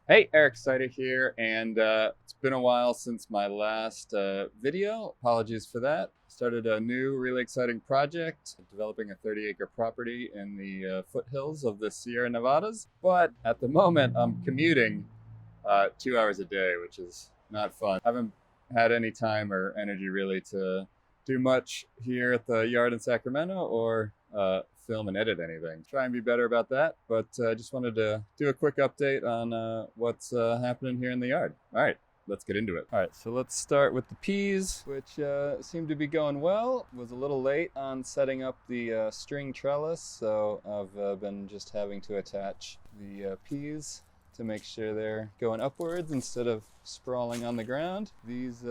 Hey, Eric Sider here, and it's been a while since my last video. Apologies for that. Started a new, really exciting project, developing a 30-acre property in the foothills of the Sierra Nevadas. But at the moment, I'm commuting 2 hours a day, which is not fun. I haven't had any time or energy really to do much here at the yard in Sacramento or film and edit anything. Try and be better about that, but I just wanted to do a quick update on what's happening here in the yard. All right, let's get into it. All right, so let's start with the peas, which seem to be going well. Was a little late on setting up the string trellis, so I've been just having to attach the peas to make sure they're going upwards instead of sprawling on the ground. These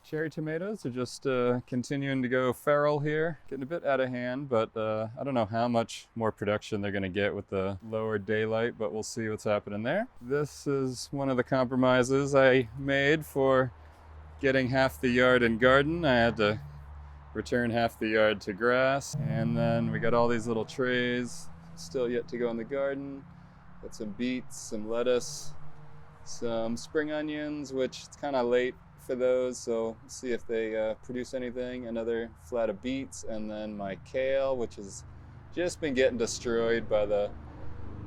cherry tomatoes are just continuing to go feral here, getting a bit out of hand, but I don't know how much more production they're going to get with the lower daylight, but we'll see what's happening there. This is one of the compromises I made for getting half the yard and garden. I had to return half the yard to grass, and then we got all these little trays still yet to go in the garden. Got some beets, some lettuce, some spring onions, which it's kind of late for those, so we'll see if they produce anything. Another flat of beets, and then my kale, which has just been getting destroyed by the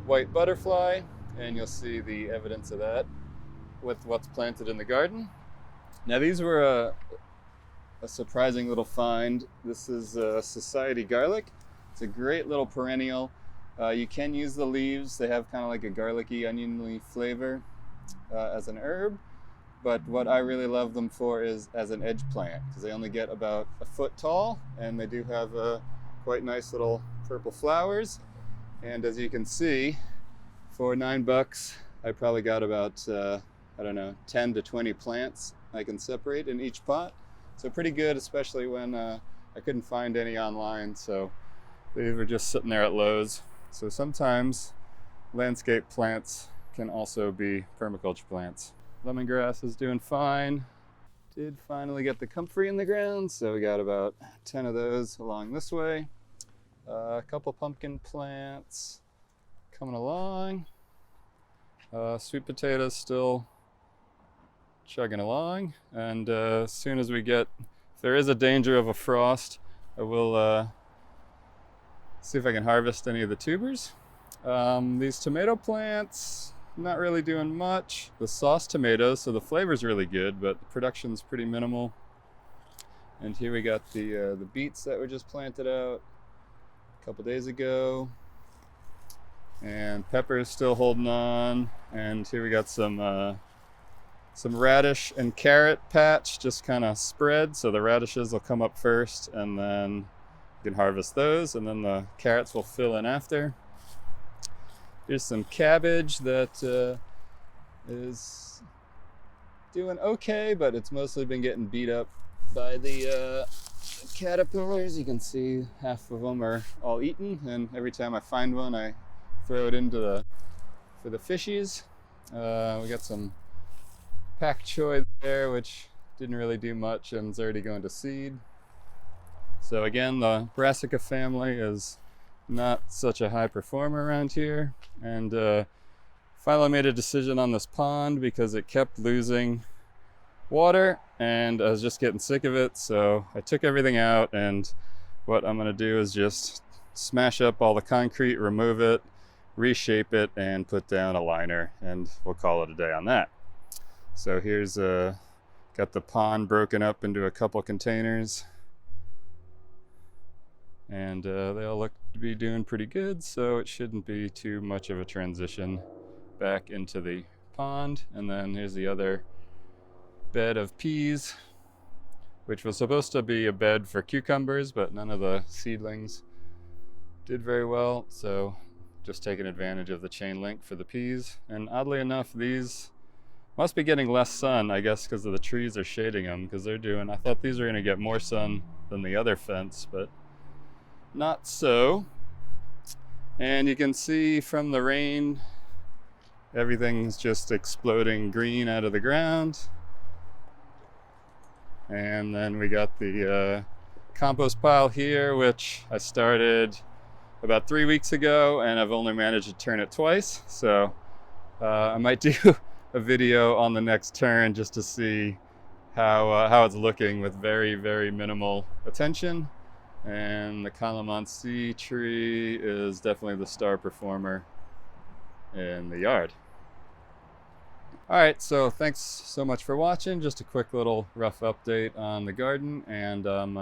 white butterfly, and you'll see the evidence of that with what's planted in the garden. Now these were a surprising little find. This is society garlic. It's a great little perennial. You can use the leaves. They have kind of like a garlicky, oniony flavor as an herb. But what I really love them for is as an edge plant, because they only get about a foot tall, and they do have quite nice little purple flowers. And as you can see, for $9, I probably got about, 10 to 20 plants I can separate in each pot. So pretty good, especially when I couldn't find any online. So they were just sitting there at Lowe's. So sometimes landscape plants can also be permaculture plants. Lemongrass is doing fine. Did finally get the comfrey in the ground, so we got about 10 of those along this way. A couple pumpkin plants coming along. Sweet potatoes still chugging along. And as soon as we get, if there is a danger of a frost, I will see if I can harvest any of the tubers. These tomato plants, not really doing much. The sauce tomatoes, so the flavor's really good, but the production's pretty minimal. And here we got the beets that were just planted out a couple days ago. And pepper is still holding on. And here we got some radish and carrot patch just kind of spread. So the radishes will come up first, and then you can harvest those, and then the carrots will fill in after. Here's some cabbage that is doing okay, but it's mostly been getting beat up by the caterpillars. You can see half of them are all eaten, and every time I find one, I throw it into for the fishies. We got some pak choi there, which didn't really do much and is already going to seed. So again, the brassica family is not such a high performer around here. And finally made a decision on this pond because it kept losing water and I was just getting sick of it. So I took everything out, and what I'm gonna do is just smash up all the concrete, remove it, reshape it, and put down a liner, and we'll call it a day on that. So here's got the pond broken up into a couple containers. And they all look to be doing pretty good, so it shouldn't be too much of a transition back into the pond. And then here's the other bed of peas, which was supposed to be a bed for cucumbers, but none of the seedlings did very well, so just taking advantage of the chain link for the peas. And oddly enough, these must be getting less sun, I guess, because of the trees are shading them, because I thought these were going to get more sun than the other fence, but not so. And you can see from the rain, everything's just exploding green out of the ground. And then we got the compost pile here, which I started about 3 weeks ago, and I've only managed to turn it twice. So I might do a video on the next turn just to see how it's looking with very, very minimal attention. And the calamansi tree is definitely the star performer in the yard. All right, so thanks so much for watching. Just a quick little rough update on the garden, and I'm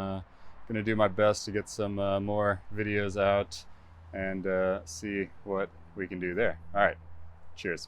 gonna do my best to get some more videos out and see what we can do there. All right, cheers.